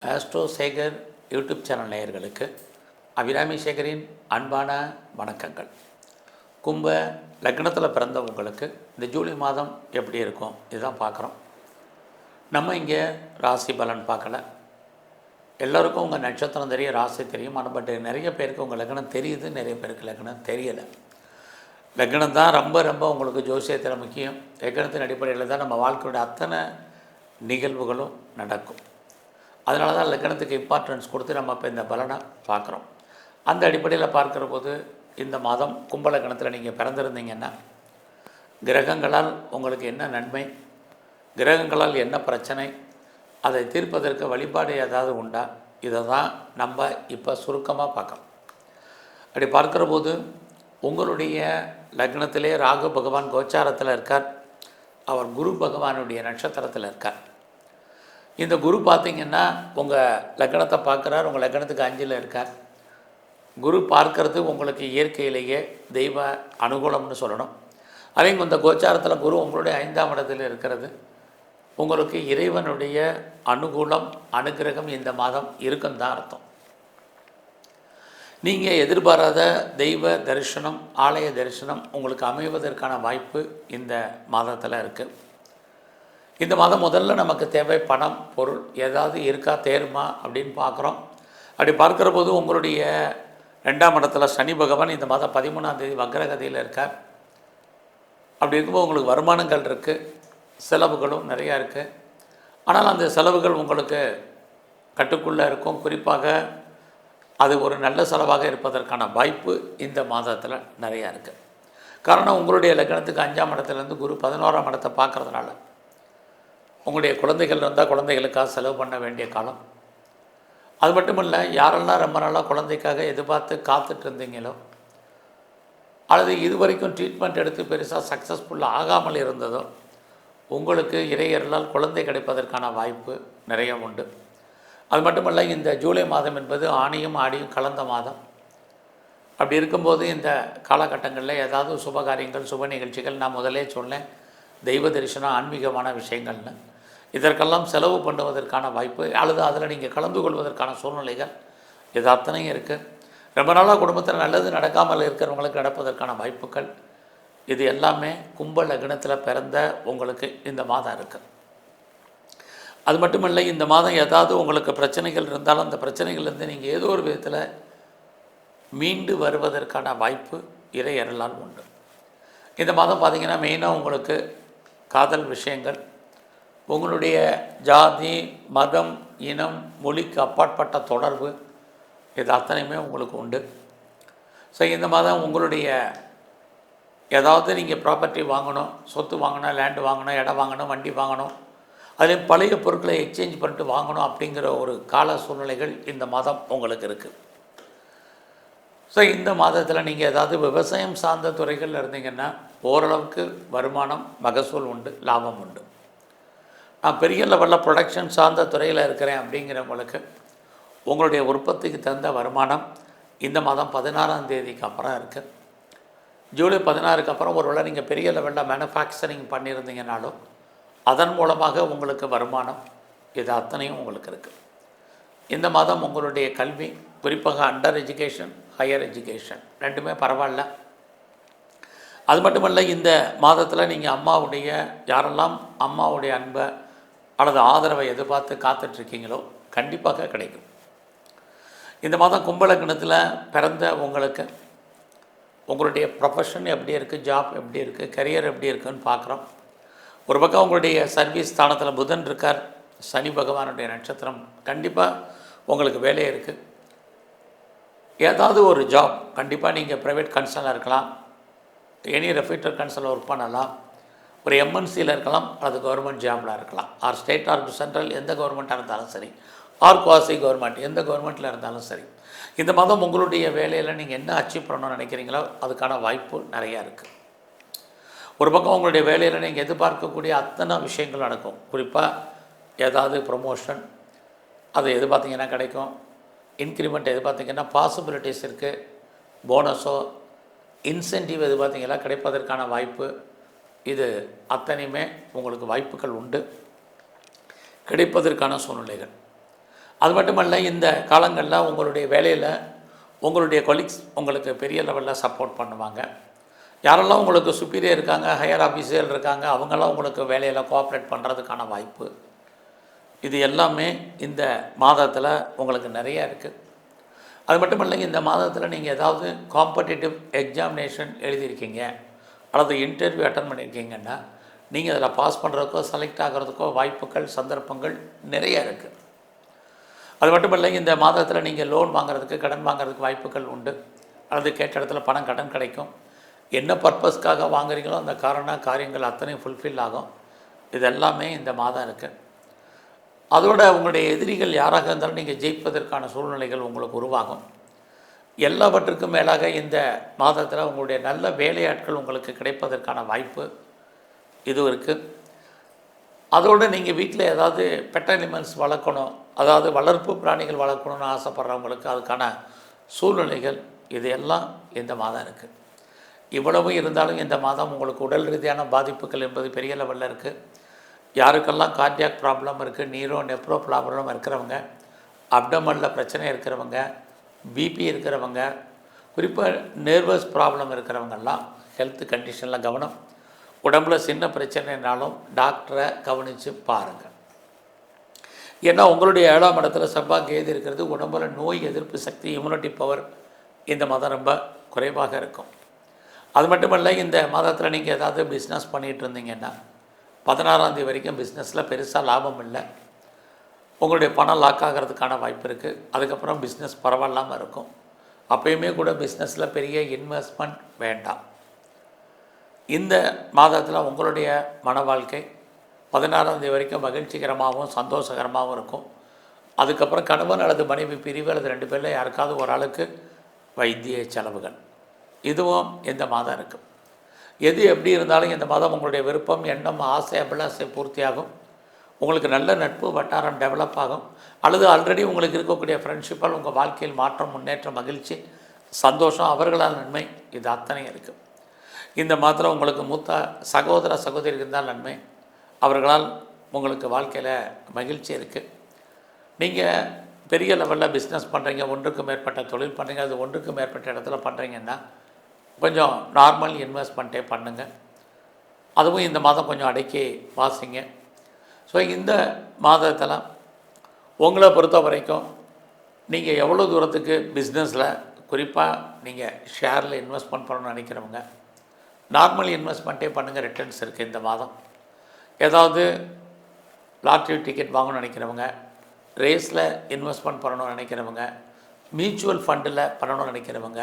Astro Sekar YouTube channel நேயர்களுக்கு அபிராமி சேகரின் அன்பான வணக்கங்கள். கும்ப லக்னத்தில் பிறந்தவங்களுக்கு இந்த ஜூலை மாதம் எப்படி இருக்கும் இதுதான் பார்க்குறோம். நம்ம இங்கே ராசி பலன் பார்க்கல. எல்லோருக்கும் உங்கள் நட்சத்திரம் தெரியும், ராசி தெரியும். ஆனால் பட் நிறைய பேருக்கு உங்கள் லக்னம் தெரியுது, நிறைய பேருக்கு லக்னம் தெரியலை. லக்னம் தான் ரொம்ப ரொம்ப உங்களுக்கு ஜோசியத்தில் முக்கியம். லக்னத்தின் அடிப்படையில் தான் நம்ம வாழ்க்கையோட அத்தனை நிகழ்வுகளும் நடக்கும். அதனால தான் லக்னத்துக்கு இம்பார்ட்டன்ஸ் கொடுத்து நம்ம இப்போ இந்த பலனை பார்க்குறோம். அந்த அடிப்படையில் பார்க்குற போது இந்த மாதம் கும்ப லக்னத்தில் நீங்கள் பிறந்திருந்தீங்கன்னா கிரகங்களால் உங்களுக்கு என்ன நன்மை, கிரகங்களால் என்ன பிரச்சனை, அதை தீர்ப்பதற்கு வழிபாடு ஏதாவது உண்டா, இதை தான் நம்ம இப்போ சுருக்கமாக பார்க்கலாம். அப்படி பார்க்குற போது உங்களுடைய லக்னத்திலே ராகு பகவான் கோச்சாரத்தில் இருக்கார். அவர் குரு பகவானுடைய நட்சத்திரத்தில் இருக்கார். இந்த குரு பார்த்திங்கன்னா உங்கள் லக்னத்தை பார்க்குறார், உங்கள் லக்னத்துக்கு 5ல் இருக்கார். குரு பார்க்கறது உங்களுக்கு இயற்கையிலேயே தெய்வ அனுகூலம்னு சொல்லணும். அதே இந்த கோச்சாரத்தில் குரு உங்களுடைய 5ஆம் இடத்தில் இருக்கிறது உங்களுக்கு இறைவனுடைய அனுகூலம் அனுகிரகம் இந்த மாதம் இருக்குன்னு தான் அர்த்தம். நீங்கள் எதிர்பாராத தெய்வ தரிசனம், ஆலய தரிசனம் உங்களுக்கு அமைவதற்கான வாய்ப்பு இந்த மாதத்தில் இருக்குது. இந்த மாதம் முதல்ல நமக்கு தேவை பணம், பொருள் ஏதாவது இருக்கா, தேருமா அப்படின்னு பார்க்குறோம். அப்படி பார்க்குற போது உங்களுடைய 2ஆம் இடத்துல சனி பகவான் இந்த மாதம் 13ஆம் தேதி வக்ரகதியில் இருக்கார். அப்படி இருக்கும்போது உங்களுக்கு வருமானங்கள் இருக்குது, செலவுகளும் நிறையா இருக்குது. ஆனால் அந்த செலவுகள் உங்களுக்கு கட்டுக்குள்ளே இருக்கும். குறிப்பாக அது ஒரு நல்ல செலவாக இருப்பதற்கான வாய்ப்பு இந்த மாதத்தில் நிறையா இருக்குது. காரணம் உங்களுடைய லக்னத்துக்கு 5ஆம் இடத்துலேருந்து குரு 11ஆம் இடத்தை பார்க்குறதுனால உங்களுடைய குழந்தைகள் வந்தால் குழந்தைகளுக்காக செலவு பண்ண வேண்டிய காலம். அது மட்டும் இல்லை, யாரெல்லாம் ரொம்ப நாளாக குழந்தைக்காக எதிர்பார்த்து காத்துட்டு இருந்தீங்களோ அல்லது இது வரைக்கும் ட்ரீட்மெண்ட் எடுத்து பெருசாக சக்ஸஸ்ஃபுல்லாக ஆகாமல் இருந்ததோ உங்களுக்கு இறையர்களால் குழந்தை கிடைப்பதற்கான வாய்ப்பு நிறைய உண்டு. அது மட்டுமல்ல, இந்த ஜூலை மாதம் என்பது ஆணியும் ஆடியும் கலந்த மாதம். அப்படி இருக்கும்போது இந்த காலகட்டங்களில் ஏதாவது சுபகாரியங்கள், சுப நிகழ்ச்சிகள், நான் முதலே சொன்னேன் தெய்வ தரிசனம், ஆன்மீகமான விஷயங்கள்னு, இதற்கெல்லாம் செலவு பண்ணுவதற்கான வாய்ப்பு அல்லது அதில் நீங்கள் கலந்து கொள்வதற்கான சூழ்நிலைகள் இது அத்தனையும் இருக்குது. ரொம்ப நாளாக குடும்பத்தில் நல்லது நடக்காமல் இருக்கிறவங்களுக்கு நடப்பதற்கான வாய்ப்புகள் இது எல்லாமே கும்ப லக்னத்தில் பிறந்த உங்களுக்கு இந்த மாதம் இருக்குது. அது மட்டுமில்லை, இந்த மாதம் ஏதாவது உங்களுக்கு பிரச்சனைகள் இருந்தாலும் அந்த பிரச்சனைகள்லேருந்து நீங்கள் ஏதோ ஒரு விதத்தில் மீண்டு வருவதற்கான வாய்ப்பு இறை அருளால் உண்டு. இந்த மாதம் பார்த்திங்கன்னா மெயினாக உங்களுக்கு காதல் விஷயங்கள், உங்களுடைய ஜாதி, மதம், இனம், மொழிக்கு அப்பாற்பட்ட தொடர்பு இது அத்தனையுமே உங்களுக்கு உண்டு. ஸோ இந்த மாதம் உங்களுடைய ஏதாவது நீங்கள் ப்ராப்பர்ட்டி வாங்கணும், சொத்து வாங்கணும், லேண்டு வாங்கணும், இடம் வாங்கணும், வண்டி வாங்கணும், அதில் பழைய பொருட்களை எக்ஸ்சேஞ்ச் பண்ணிட்டு வாங்கணும் அப்படிங்கிற ஒரு கால சூழ்நிலைகள் இந்த மாதம் உங்களுக்கு இருக்குது. ஸோ இந்த மாதத்தில் நீங்கள் ஏதாவது விவசாயம் சார்ந்த துறைகளில் இருந்தீங்கன்னா ஓரளவுக்கு வருமானம், மகசூல் உண்டு, லாபம் உண்டு. நான் பெரிய லெவலில் ப்ரொடக்ஷன் சார்ந்த துறையில் இருக்கிறேன் அப்படிங்கிறவங்களுக்கு உங்களுடைய உற்பத்திக்கு தகுந்த வருமானம் இந்த மாதம் 16ஆம் தேதிக்கு அப்புறம் இருக்குது. ஜூலை 16க்கு அப்புறம் ஒருவேளை நீங்கள் பெரிய லெவலில் மேனுஃபேக்சரிங் பண்ணியிருந்தீங்கனாலும் அதன் மூலமாக உங்களுக்கு வருமானம் இது அத்தனையும் உங்களுக்கு இருக்குது. இந்த மாதம் உங்களுடைய கல்வி, குறிப்பாக அண்டர் எஜுகேஷன், ஹையர் எஜுகேஷன் ரெண்டுமே பரவாயில்ல. அது மட்டுமல்ல, இந்த மாதத்தில் நீங்கள் அம்மாவுடைய யாரெல்லாம் அம்மாவுடைய அன்பை அல்லது ஆதரவை எதிர்பார்த்து காத்துட்ருக்கீங்களோ கண்டிப்பாக கிடைக்கும். இந்த மாதம் கும்பலக்கணத்தில் பிறந்த உங்களுக்கு உங்களுடைய ப்ரொஃபஷன் எப்படி இருக்குது, ஜாப் எப்படி இருக்குது, கரியர் எப்படி இருக்குதுன்னு பார்க்குறோம். ஒரு பக்கம் உங்களுடைய சர்வீஸ் ஸ்தானத்தில் புதன் இருக்கார், சனி பகவானுடைய நட்சத்திரம், கண்டிப்பாக உங்களுக்கு வேலை இருக்குது. ஏதாவது ஒரு ஜாப் கண்டிப்பாக நீங்கள் ப்ரைவேட் கன்சர்னில் இருக்கலாம், எனி ரெஃப்யூட்டர் கன்சர்னில் ஒர்க் பண்ணலாம், ஒரு எம்என்சியில் இருக்கலாம், அது கவர்மெண்ட் ஜாபில் இருக்கலாம், ஆர் ஸ்டேட் ஆர் சென்ட்ரல் எந்த கவர்மெண்ட்டாக இருந்தாலும் சரி, ஆர் குவாசி கவர்மெண்ட் எந்த கவர்மெண்ட்டில் இருந்தாலும் சரி. இந்த மாதம் உங்களுடைய வேலையில் நீங்கள் என்ன அச்சீவ் பண்ணணும்னு நினைக்கிறீங்களோ அதுக்கான வாய்ப்பு நிறையா இருக்குது. ஒரு பக்கம் உங்களுடைய வேலையில் நீங்கள் எதிர்பார்க்கக்கூடிய அத்தனை விஷயங்கள் நடக்கும். குறிப்பாக ஏதாவது ப்ரொமோஷன் அது எதிர்பார்த்திங்கன்னா கிடைக்கும். இன்க்ரிமெண்ட் எதிர்பார்த்திங்கன்னா பாசிபிலிட்டிஸ் இருக்குது. போனஸோ இன்சென்டிவ் எதிர்பார்த்திங்கன்னா கிடைப்பதற்கான வாய்ப்பு இது அத்தனையுமே உங்களுக்கு வாய்ப்புகள் உண்டு, கிடைப்பதற்கான சூழ்நிலைகள். அது மட்டுமல்ல, இந்த காலங்களில் உங்களுடைய வேலையில் உங்களுடைய கொலீக்ஸ் உங்களுக்கு பெரிய லெவலில் சப்போர்ட் பண்ணுவாங்க. யாரெல்லாம் உங்களுக்கு சுப்பீரியர் இருக்காங்க, ஹையர் ஆஃபீஸர் இருக்காங்க, அவங்களாம் உங்களுக்கு வேலையில் கோஆப்ரேட் பண்ணுறதுக்கான வாய்ப்பு, இது எல்லாமே இந்த மாதத்தில் உங்களுக்கு நிறையா இருக்குது. அது மட்டும் இல்லைங்க, இந்த மாதத்தில் நீங்கள் ஏதாவது காம்படிட்டிவ் எக்ஸாமினேஷன் எழுதியிருக்கீங்க அல்லது இன்டர்வியூ அட்டன் பண்ணியிருக்கீங்கன்னா, நீங்கள் அதில் பாஸ் பண்ணுறதுக்கோ செலக்ட் ஆகிறதுக்கோ வாய்ப்புகள், சந்தர்ப்பங்கள் நிறைய இருக்குது. அது மட்டும் இல்லைங்க, இந்த மாதத்தில் நீங்கள் லோன் வாங்குறதுக்கு, கடன் வாங்குறதுக்கு வாய்ப்புகள் உண்டு. அல்லது கேட்ட இடத்துல கடன் கிடைக்கும். என்ன பர்பஸ்க்காக வாங்குறீங்களோ அந்த காரியங்கள் அத்தனையும் ஃபுல்ஃபில் ஆகும். இது எல்லாமே இந்த மாதம் இருக்குது. அதோட உங்களுடைய எதிரிகள் யாராக இருந்தாலும் நீங்கள் ஜெயிப்பதற்கான சூழ்நிலைகள் உங்களுக்கு உருவாகும். எல்லாவற்றுக்கும் மேலாக இந்த மாதத்தில் உங்களுடைய நல்ல வேலையாட்கள் உங்களுக்கு கிடைப்பதற்கான வாய்ப்பு இது இருக்குது. அதோடு நீங்கள் வீட்டில் ஏதாவது பெட் அனிமல்ஸ் வளர்க்கணும், அதாவது வளர்ப்பு பிராணிகள் வளர்க்கணும்னு ஆசைப்படுறவங்களுக்கு அதுக்கான சூழ்நிலைகள் இது எல்லாம் இந்த மாதம் இருக்குது. இவ்வளவு இருந்தாலும் இந்த மாதம் உங்களுக்கு உடல் ரீதியான பாதிப்புகள் என்பது பெரிய லெவலில் இருக்குது. யாருக்கெல்லாம் கார்டியாக் ப்ராப்ளம் இருக்குது, நெப்ரோ ப்ராப்ளம் இருக்கிறவங்க, அப்டமனில் பிரச்சனை இருக்கிறவங்க, பிபி இருக்கிறவங்க, குறிப்பாக நர்வஸ் ப்ராப்ளம் இருக்கிறவங்கெல்லாம் ஹெல்த் கண்டிஷனில் கவனம். உடம்புல சின்ன பிரச்சனைனாலும் டாக்டரை கவனித்து பாருங்கள். ஏன்னா உங்களுடைய 7ஆம் இடத்துல செவ்வாய் கேது இருக்கிறது. உடம்புல நோய் எதிர்ப்பு சக்தி, இம்யூனிட்டி பவர் இந்த மாதம் ரொம்ப குறைவாக இருக்கும். அது மட்டுமல்ல, இந்த மாதத்தில் நீங்கள் ஏதாவது பிஸ்னஸ் பண்ணிகிட்டு இருந்தீங்கன்னா 16ஆம் தேதி வரைக்கும் பிஸ்னஸில் பெருசாக லாபம் இல்லை. உங்களுடைய பணம் லாக் ஆகிறதுக்கான வாய்ப்பு இருக்குது. அதுக்கப்புறம் பிஸ்னஸ் பரவாயில்லாமல் இருக்கும். அப்போயுமே கூட பிஸ்னஸில் பெரிய இன்வெஸ்ட்மெண்ட் வேண்டாம். இந்த மாதத்தில் உங்களுடைய மன வாழ்க்கை 16ஆம் தேதி வரைக்கும் மகிழ்ச்சிகரமாகவும் சந்தோஷகரமாகவும் இருக்கும். அதுக்கப்புறம் கணவன் அல்லது மனைவி பிரிவு அல்லது 2 பேரில் யாருக்காவது ஒரு ஆளுக்கு வைத்திய செலவுகள், இதுவும் இந்த மாதம் இருக்குது. எது எப்படி இருந்தாலும் இந்த மாதம் உங்களுடைய விருப்பம், எண்ணம், ஆசை, அபிலாசை பூர்த்தியாகும். உங்களுக்கு நல்ல நட்பு வட்டாரம் டெவலப் ஆகும். அல்லது ஆல்ரெடி உங்களுக்கு இருக்கக்கூடிய ஃப்ரெண்ட்ஷிப்பால் உங்கள் வாழ்க்கையில் மாற்றம், முன்னேற்றம், மகிழ்ச்சி, சந்தோஷம், அவர்களால் நன்மை, இது அத்தனை இருக்குது. இந்த மாதத்தில் உங்களுக்கு மூத்த சகோதர சகோதரி இருந்தால் நன்மை, அவர்களால் உங்களுக்கு வாழ்க்கையில் மகிழ்ச்சி இருக்குது. நீங்கள் பெரிய லெவலில் பிஸ்னஸ் பண்ணுறீங்க, ஒன்றுக்கு மேற்பட்ட தொழில் பண்ணுறீங்க, அது ஒன்றுக்கு மேற்பட்ட இடத்துல பண்ணுறீங்கன்னா கொஞ்சம் நார்மல் இன்வெஸ்ட்மெண்ட்டே பண்ணுங்கள். அதுவும் இந்த மாதம் கொஞ்சம் அடக்கி வாசிங்க. ஸோ இந்த மாதத்தில் உங்களை பொறுத்த வரைக்கும் நீங்கள் எவ்வளோ தூரத்துக்கு பிஸ்னஸில், குறிப்பாக நீங்கள் ஷேரில் இன்வெஸ்ட்மெண்ட் பண்ணணும்னு நினைக்கிறவங்க நார்மல் இன்வெஸ்ட்மெண்ட்டே பண்ணுங்கள், ரிட்டர்ன்ஸ் இருக்குது இந்த மாதம். ஏதாவது லாட்ரி டிக்கெட் வாங்கணும்னு நினைக்கிறவங்க, ரேஸில் இன்வெஸ்ட்மெண்ட் பண்ணணும்னு நினைக்கிறவங்க, மியூச்சுவல் ஃபண்டில் பண்ணணும்னு நினைக்கிறவங்க,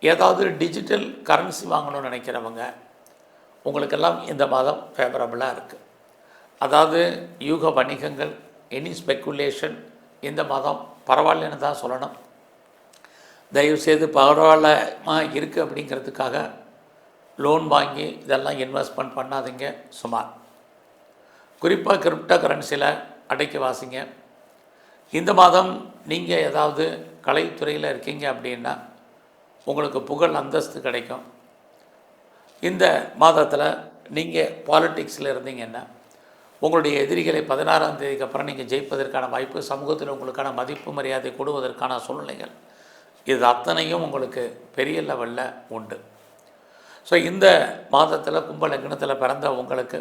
ஏதாவது டிஜிட்டல் கரன்சி வாங்கணும்னு நினைக்கிறவங்க, உங்களுக்கெல்லாம் இந்த மாதம் ஃபேவரபுளாக இருக்குது. அதாவது யூக வணிகங்கள், எனி ஸ்பெக்குலேஷன் இந்த மாதம் பரவாயில்லன்னு தான் சொல்லணும். தயவுசெய்து பரவாயில்லமாக இருக்குது அப்படிங்கிறதுக்காக லோன் வாங்கி இதெல்லாம் இன்வெஸ்ட்மெண்ட் பண்ணாதீங்க. சுமார் குறிப்பாக கிரிப்டோ கரன்சியில் அடக்கி வாசிங்க. இந்த மாதம் நீங்கள் ஏதாவது கலைத்துறையில் இருக்கீங்க அப்படின்னா உங்களுக்கு புகழ், அந்தஸ்து கிடைக்கும். இந்த மாதத்தில் நீங்கள் பாலிட்டிக்ஸில் இருந்தீங்கன்னா உங்களுடைய எதிரிகளை 16ஆம் தேதிக்கு அப்புறம் நீங்கள் ஜெயிப்பதற்கான வாய்ப்பு, சமூகத்தில் உங்களுக்கான மதிப்பு மரியாதை கொடுவதற்கான சூழ்நிலைகள், இது அத்தனையும் உங்களுக்கு பெரிய லெவலில் உண்டு. ஸோ இந்த மாதத்தில் கும்ப லக்னத்தில் பிறந்த உங்களுக்கு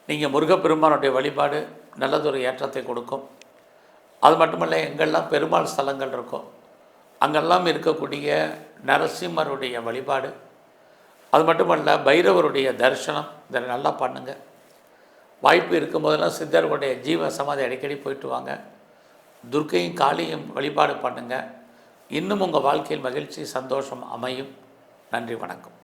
நீங்கள் முருகப்பெருமானுடைய வழிபாடு நல்லதொரு ஏற்றத்தை கொடுக்கும். அது மட்டுமல்ல, எங்கெல்லாம் பெருமாள் ஸ்தலங்கள் இருக்கும் அங்கெல்லாம் இருக்கக்கூடிய நரசிம்மருடைய வழிபாடு, அது மட்டுமல்ல பைரவருடைய தரிசனம், இதை நல்லா பண்ணுங்கள். வாய்ப்பு இருக்கும்போதெல்லாம் சித்தர்களுடைய ஜீவ சமாதி அடிக்கடி போயிட்டு வாங்க. துர்க்கையும் காளியும் வழிபாடு பண்ணுங்கள். இன்னும் உங்கள் வாழ்க்கையில் மகிழ்ச்சி, சந்தோஷம் அமையும். நன்றி, வணக்கம்.